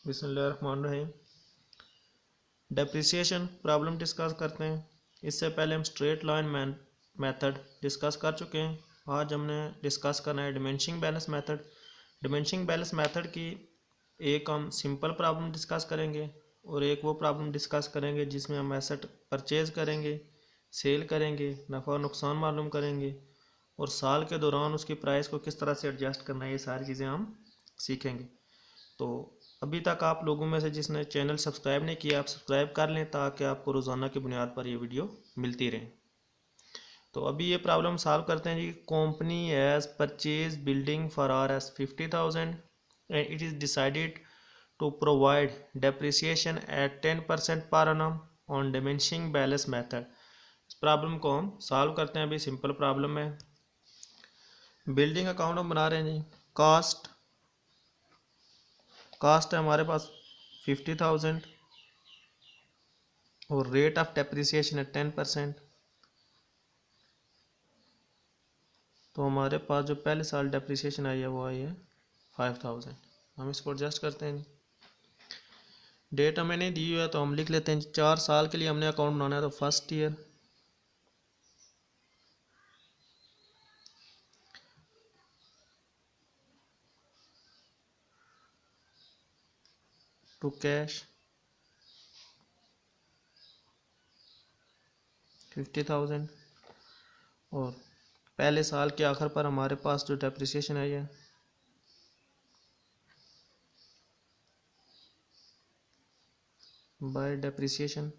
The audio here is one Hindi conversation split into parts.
बिस्मिल्लाहिर्रहमानिर्रहीम। डेप्रिसिएशन प्रॉब्लम डिस्कस करते हैं। इससे पहले हम स्ट्रेट लाइन मेथड डिस्कस कर चुके हैं। आज हमने डिस्कस करना है diminishing balance method. Diminishing balance method की एक हम सिंपल प्रॉब्लम डिस्कस करेंगे और एक वो प्रॉब्लम डिस्कस करेंगे जिसमें हम एसेट परचेज करेंगे, सेल करेंगे, नफ़ा नुकसान मालूम करेंगे और साल के दौरान उसकी प्राइस को किस तरह से एडजस्ट करना है, ये सारी चीज़ें हम सीखेंगे। तो अभी तक आप लोगों में से जिसने चैनल सब्सक्राइब नहीं किया, आप सब्सक्राइब कर लें ताकि आपको रोज़ाना की बुनियाद पर ये वीडियो मिलती रहे। तो अभी ये प्रॉब्लम सॉल्व करते हैं जी। Company has purchase building for Rs 50,000 and it is decided to provide depreciation at 10% per annum on diminishing balance method. इस प्रॉब्लम को हम सॉल्व करते हैं। अभी सिंपल प्रॉब्लम है। बिल्डिंग अकाउंट हम बना रहे हैं जी। कास्ट है हमारे पास 50,000 और रेट ऑफ डेप्रिसिएशन है 10%। तो हमारे पास जो पहले साल डेप्रिसिएशन आई है वो आई है 5,000। हम इसको एडजस्ट करते हैं। डेट हमें नहीं दी हुई है तो हम लिख लेते हैं 4 साल के लिए हमने अकाउंट बनाना है। तो फर्स्ट ईयर टू कैश 50,000 और पहले साल के आखिर पर हमारे पास जो डेप्रिसिएशन आई है बाय डेप्रिसिएशन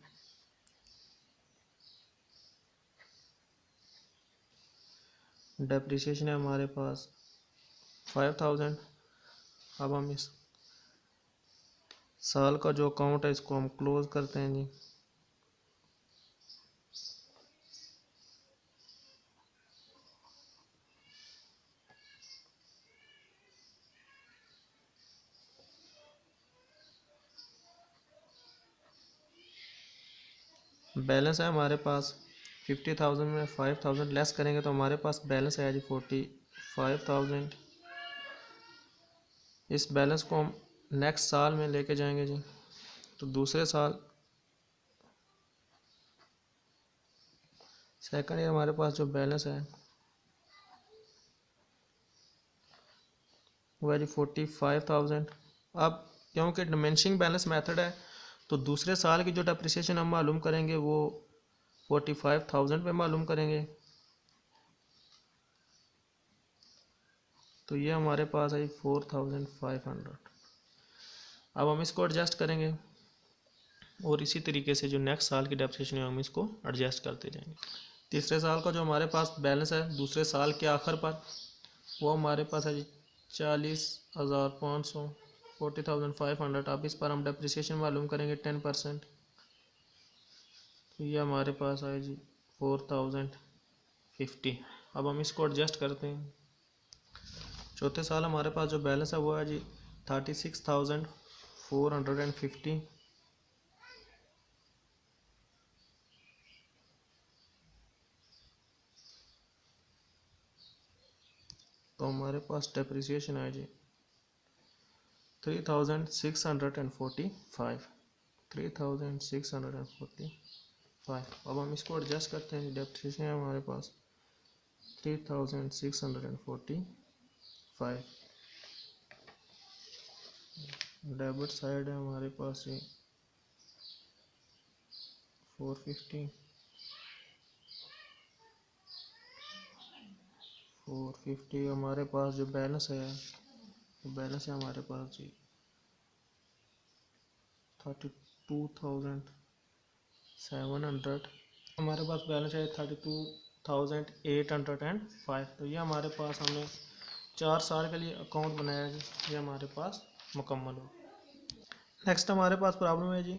है हमारे पास 5,000। अब हम इस साल का जो अकाउंट है इसको हम क्लोज करते हैं जी। बैलेंस है हमारे पास 50,000 में 5,000 लेस करेंगे तो हमारे पास बैलेंस है जी 45,000। इस बैलेंस को हम नेक्स्ट साल में लेके जाएंगे जी। तो दूसरे साल सेकंड ईयर हमारे पास जो बैलेंस है वो है जी 45,000। अब क्योंकि डिमिनिशिंग बैलेंस मेथड है तो दूसरे साल की जो डेप्रिसिएशन हम मालूम करेंगे वो 45,000 पे मालूम करेंगे। तो ये हमारे पास है 4,500। अब हम इसको एडजस्ट करेंगे और इसी तरीके से जो नेक्स्ट साल की डेप्रिसिएशन है हम इसको एडजस्ट करते जाएंगे। तीसरे साल का जो हमारे पास बैलेंस है दूसरे साल के आखिर पर वो हमारे पास है जी 40,500 40,500। अब इस पर हम डेप्रिसिएशन मालूम करेंगे 10%। तो ये हमारे पास है जी 4,050। अब हम इसको एडजस्ट करते हैं। चौथे साल हमारे पास जो बैलेंस है वो है जी 36,450। तो हमारे पास डेप्रिसिएशन है जी 3,645 3,645। अब हम इसको एडजस्ट करते हैं। डेप्रिसिएशन है हमारे पास 3,645। डेबिट साइड है हमारे पास ये 450 हमारे पास जो बैलेंस है हमारे पास जी 32,700। हमारे पास बैलेंस है 32,805। तो ये हमारे पास हमने 4 साल के लिए अकाउंट बनाया है। ये हमारे पास मुकम्मल हो। नेक्स्ट हमारे पास प्रॉब्लम है जी।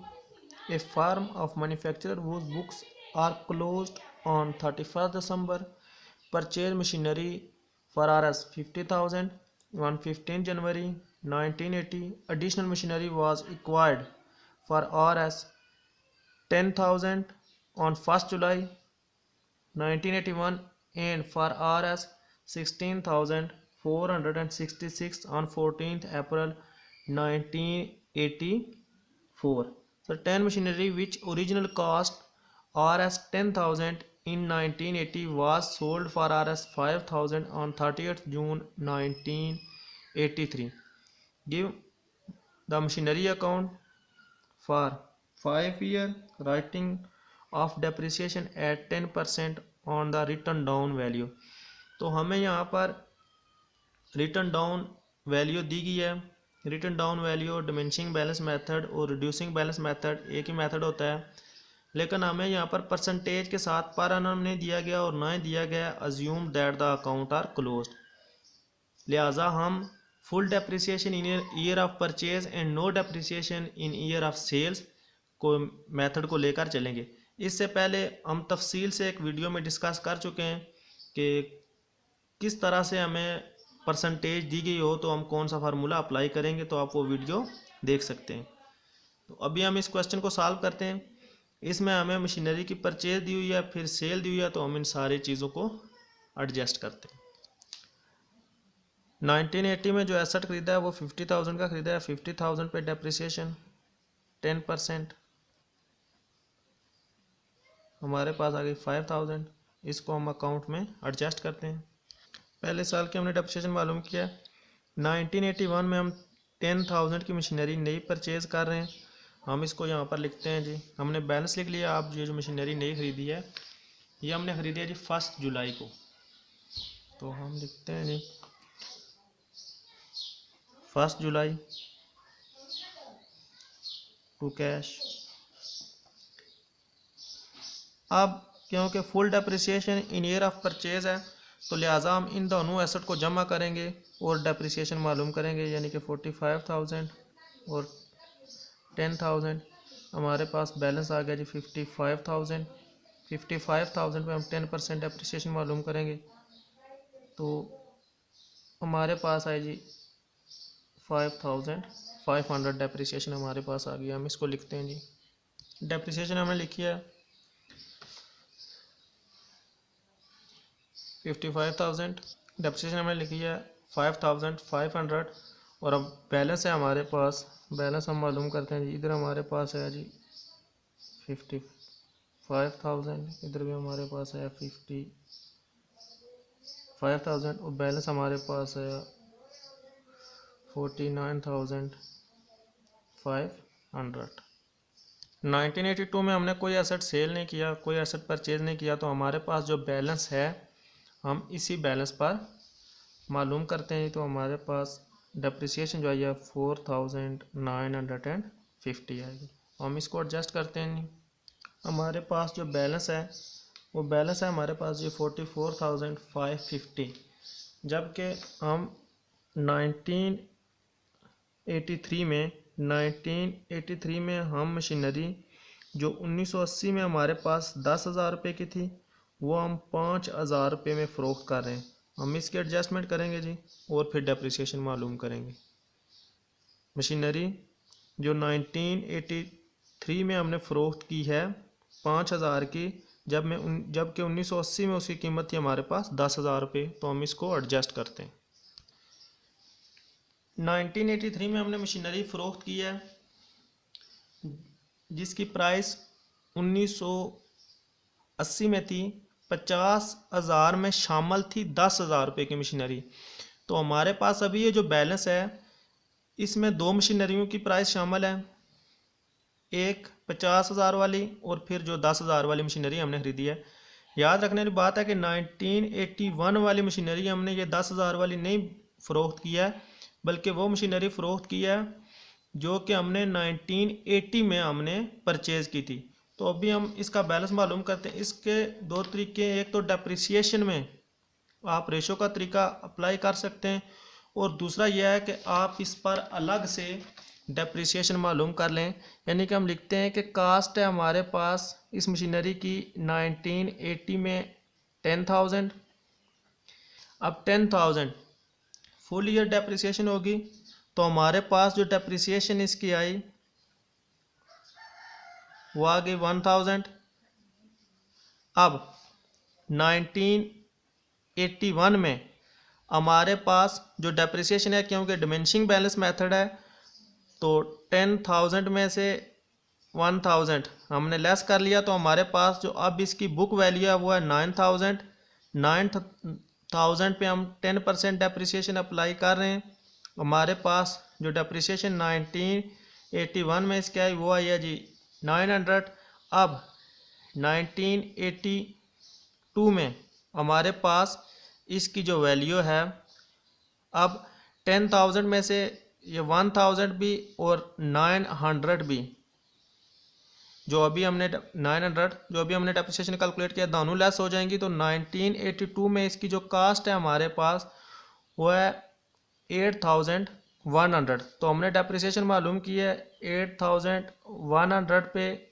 A firm of manufacturer whose books are closed on 31st December purchase machinery for Rs 50,000 on 15 January 1980. Additional machinery was acquired for Rs 10,000 on 1st July 1981 and for Rs 16,466 on 14th April 1981. 1984. Certain machinery which original cost Rs 10,000 in 1980 was sold for Rs 5,000 on 30th June 1983. Give the machinery account for 5 year, writing of depreciation at 10% on the written down value. तो हमें यहाँ पर रिटर्न डाउन वैल्यू दी गई है। Return down value diminishing balance method और रिड्यूसिंग बैलेंस मेथड एक ही मेथड होता है, लेकिन हमें यहाँ पर परसेंटेज के साथ पर एनम नहीं दिया गया और ना ही दिया गया assume that the account are closed. लिहाजा हम full depreciation in year of purchase and no depreciation in year of sales को मेथड को लेकर चलेंगे। इससे पहले हम तफसील से एक वीडियो में डिस्कस कर चुके हैं कि किस तरह से हमें परसेंटेज दी गई हो तो हम कौन सा फार्मूला अप्लाई करेंगे, तो आप वो वीडियो देख सकते हैं। तो अभी हम इस क्वेश्चन को सॉल्व करते हैं। इसमें हमें मशीनरी की परचेज दी हुई है, फिर सेल दी हुई है, तो हम इन सारी चीज़ों को एडजस्ट करते हैं। 1980 में जो एसेट खरीदा है वो 50,000 का खरीदा है। 50,000 पे डेप्रिसिएशन 10%, हमारे पास आ गई 5,000। इसको हम अकाउंट में एडजस्ट करते हैं। पहले साल की हमने डेप्रिसिएशन मालूम किया। 1981 में हम 10,000 की मशीनरी नई परचेज कर रहे हैं। हम इसको यहाँ पर लिखते हैं जी। हमने बैलेंस लिख लिया। आप ये जो मशीनरी नई खरीदी है ये हमने खरीदी है जी 1 जुलाई को, तो हम लिखते हैं जी 1 जुलाई टू कैश। अब क्योंकि full depreciation in year of purchase है तो लिहाजा हम इन दोनों एसेट को जमा करेंगे और डेप्रिसिएशन मालूम करेंगे, यानी कि 45,000 और 10,000। हमारे पास बैलेंस आ गया जी 55,000। 55,000 पे हम 10% डेप्रिसिएशन मालूम करेंगे तो हमारे पास आए जी 5,500 डेप्रिसिएशन हमारे पास आ गया। हम इसको लिखते हैं जी। डेप्रिसिएशन हमने लिखी है 55,000, डेप्रिसिएशन हमने लिखी है 5,500 और अब बैलेंस है हमारे पास। बैलेंस हम मालूम करते हैं जी। इधर हमारे पास है जी 55,000, इधर भी हमारे पास है 55,000 और बैलेंस हमारे पास है 49,500। 1982 में हमने कोई एसेट सेल नहीं किया, कोई एसेट परचेज नहीं किया, तो हमारे पास जो बैलेंस है हम इसी बैलेंस पर मालूम करते हैं। तो हमारे पास डेप्रिसिएशन जो है 4,950 आएगी। हम इसको एडजस्ट करते हैं। हमारे पास जो बैलेंस है वो बैलेंस है हमारे पास ये 44,550, जबकि हम 1983 में हम मशीनरी जो 1980 में हमारे पास 10,000 रुपये की थी वो हम 5,000 रुपये में फ़रोख्त कर रहे हैं। हम इसकी एडजस्टमेंट करेंगे जी और फिर डेप्रिसिएशन मालूम करेंगे। मशीनरी जो 1983 में हमने फ़रोख्त की है 5,000 की, जबकि 1980 में उसकी कीमत थी हमारे पास 10,000 रुपये, तो हम इसको एडजस्ट करते हैं। 1983 में हमने मशीनरी फ़रोख्त की है जिसकी प्राइस 1980 में थी, 50,000 में शामिल थी 10,000 रुपये की मशीनरी। तो हमारे पास अभी ये जो बैलेंस है इसमें दो मशीनरियों की प्राइस शामिल है, एक 50,000 वाली और फिर जो 10,000 वाली मशीनरी हमने खरीदी है। याद रखने की बात है कि 1981 वाली मशीनरी हमने ये 10,000 वाली नहीं फ़रोख्त किया है, बल्कि वो मशीनरी फ़रोख्त की है जो कि हमने 1980 में हमने परचेज़ की थी। तो अभी हम इसका बैलेंस मालूम करते हैं। इसके दो तरीके, एक तो डेप्रिसिएशन में आप रेशो का तरीका अप्लाई कर सकते हैं और दूसरा यह है कि आप इस पर अलग से डेप्रिसिएशन मालूम कर लें। यानी कि हम लिखते हैं कि कास्ट है हमारे पास इस मशीनरी की 1980 में 10,000। अब 10,000 फुल ईयर डेप्रिसिएशन होगी तो हमारे पास जो डेप्रिसिएशन इसकी आई वो आ गई 1,000। अब 1981 में हमारे पास जो डेप्रिसिएशन है, क्योंकि डिमिनिशिंग बैलेंस मेथड है तो 10,000 में से 1,000 हमने लेस कर लिया, तो हमारे पास जो अब इसकी बुक वैल्यू है वो है 9,000। 9,000 पे हम 10% डेप्रिसिएशन अप्लाई कर रहे हैं। हमारे पास जो डेप्रिसिएशन 1981 में इसकी आई वो आई है जी 900। अब 1982 में हमारे पास इसकी जो वैल्यू है, अब 10,000 में से ये 1,000 भी और 900 भी, जो अभी हमने 900 जो अभी हमने डेप्रिसिएशन कैलकुलेट किया, दोनों लेस हो जाएंगी। तो 1982 में इसकी जो कास्ट है हमारे पास वो है 8,100। तो हमने डेप्रिसिएशन मालूम की है 8,100 पे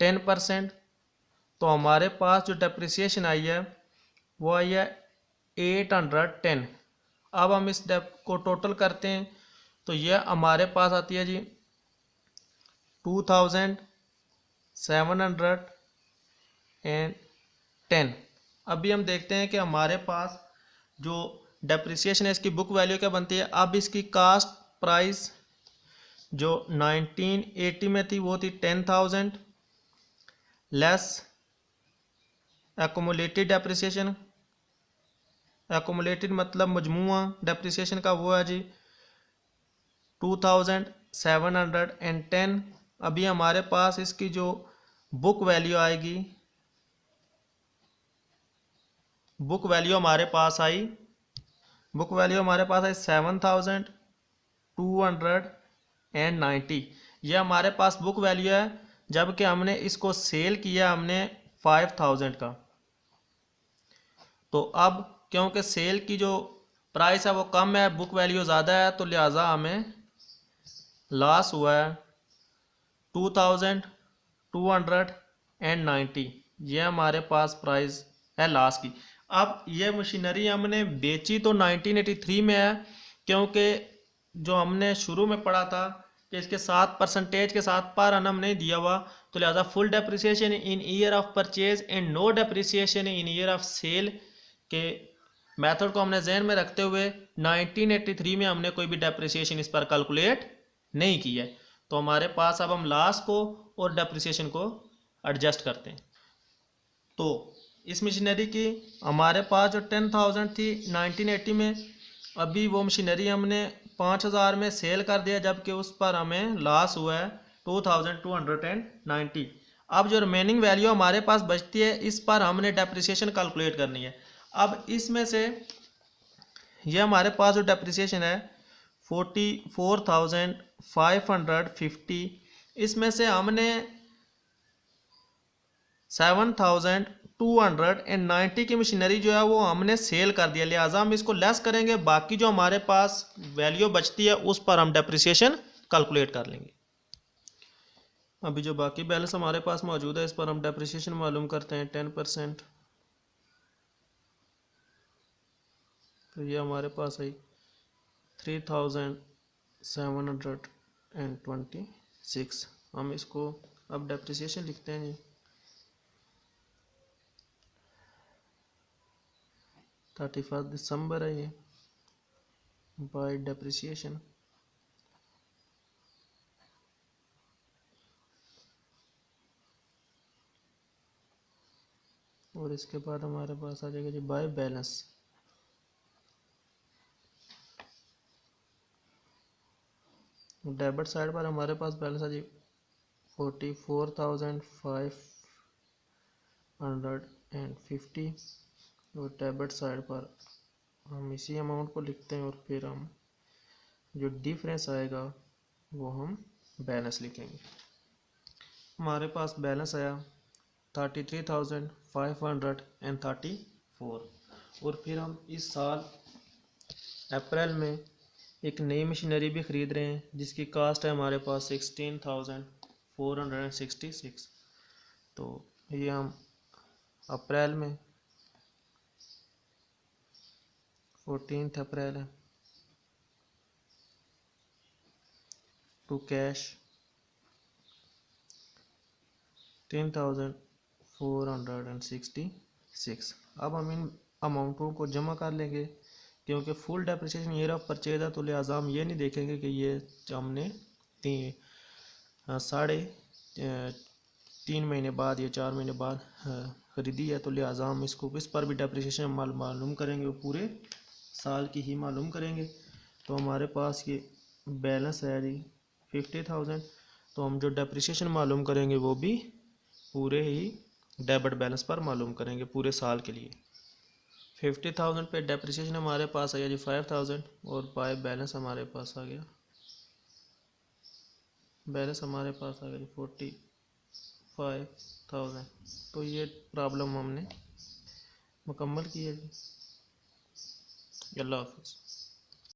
10%, तो हमारे पास जो डेप्रिसिएशन आई है वो आई है 810। अब हम इस डेप को टोटल करते हैं तो यह हमारे पास आती है जी 2,710। अभी हम देखते हैं कि हमारे पास जो डेप्रिसिएशन है इसकी बुक वैल्यू क्या बनती है। अब इसकी कास्ट प्राइस जो 1980 में थी वो थी 10,000 लेस एक्युमुलेटेड डेप्रिसिएशन। एक्युमुलेटेड मतलब मजमूआ डेप्रिसिएशन का वो है जी 2,710। अभी हमारे पास इसकी जो बुक वैल्यू आएगी, बुक वैल्यू हमारे पास आई 7,290। यह हमारे पास बुक वैल्यू है, जबकि हमने इसको सेल किया हमने 5,000 का। तो अब क्योंकि सेल की जो प्राइस है वो कम है, बुक वैल्यू ज़्यादा है, तो लिहाजा हमें लॉस हुआ है 2,290। यह हमारे पास प्राइस है लॉस की। अब यह मशीनरी हमने बेची तो 1983 में है, क्योंकि जो हमने शुरू में पढ़ा था कि इसके 7% के साथ पर annum नहीं दिया हुआ, तो लिहाजा full depreciation in year of purchase and no depreciation in year of sale के मेथड को हमने जहन में रखते हुए 1983 में हमने कोई भी डेप्रिसिएशन इस पर कैलकुलेट नहीं की है। तो हमारे पास अब हम लॉस को और डेप्रिसिएशन को एडजस्ट करते हैं। तो इस मशीनरी की हमारे पास जो 10,000 थी 1980 में, अभी वो मशीनरी हमने 5,000 में सेल कर दिया, जबकि उस पर हमें लॉस हुआ है 2,290। अब जो रिमेनिंग वैल्यू हमारे पास बचती है इस पर हमने डेप्रिसिएशन कैलकुलेट करनी है। अब इसमें से ये हमारे पास जो डेप्रिसिएशन है 44,550, इसमें से हमने 7,290 की मशीनरी जो है वो हमने सेल कर दिया, लिहाजा हम इसको लेस करेंगे, बाकी जो हमारे पास वैल्यू बचती है उस पर हम डेप्रिसिएशन कैलकुलेट कर लेंगे। अभी जो बाकी बैलेंस हमारे पास मौजूद है इस पर हम डेप्रिसिएशन मालूम करते हैं 10%। तो ये हमारे पास आई 3,726। हम इसको अब डेप्रिसिएशन लिखते हैं जी 31 दिसंबर है ये बाय डेप्रिसिएशन। और इसके बाद हमारे पास आ जाएगा जी बाय बैलेंस। डेबिट साइड पर हमारे पास बैलेंस है जी 44,550 और डेबिट साइड पर हम इसी अमाउंट को लिखते हैं और फिर हम जो डिफरेंस आएगा वो हम बैलेंस लिखेंगे। हमारे पास बैलेंस आया 33,534 और फिर हम इस साल अप्रैल में एक नई मशीनरी भी ख़रीद रहे हैं जिसकी कास्ट है हमारे पास 16,466। तो ये हम अप्रैल में 14 अप्रैल है टू कैश 10,466। अब हम इन अमाउंटों को जमा कर लेंगे, क्योंकि full depreciation year of purchase है, तो लिहाजा हम ये नहीं देखेंगे कि ये हमने साढ़े 3 महीने बाद या 4 महीने बाद ख़रीदी है, तो लिहाजा हम इसको इस पर भी डेप्रिसिएशन मालूम करेंगे, वो पूरे साल की ही मालूम करेंगे। तो हमारे पास ये बैलेंस है जी 50,000, तो हम जो डेप्रिसिएशन मालूम करेंगे वो भी पूरे ही डेबिट बैलेंस पर मालूम करेंगे पूरे साल के लिए। 50,000 पे डेप्रिसिएशन हमारे पास आ गया जी 5,000, और बाय बैलेंस हमारे पास आ गया, बैलेंस हमारे पास आ गया जी 45,000। तो ये प्रॉब्लम हमने मुकम्मल की है जी। अल्लाह हाफ़िज़।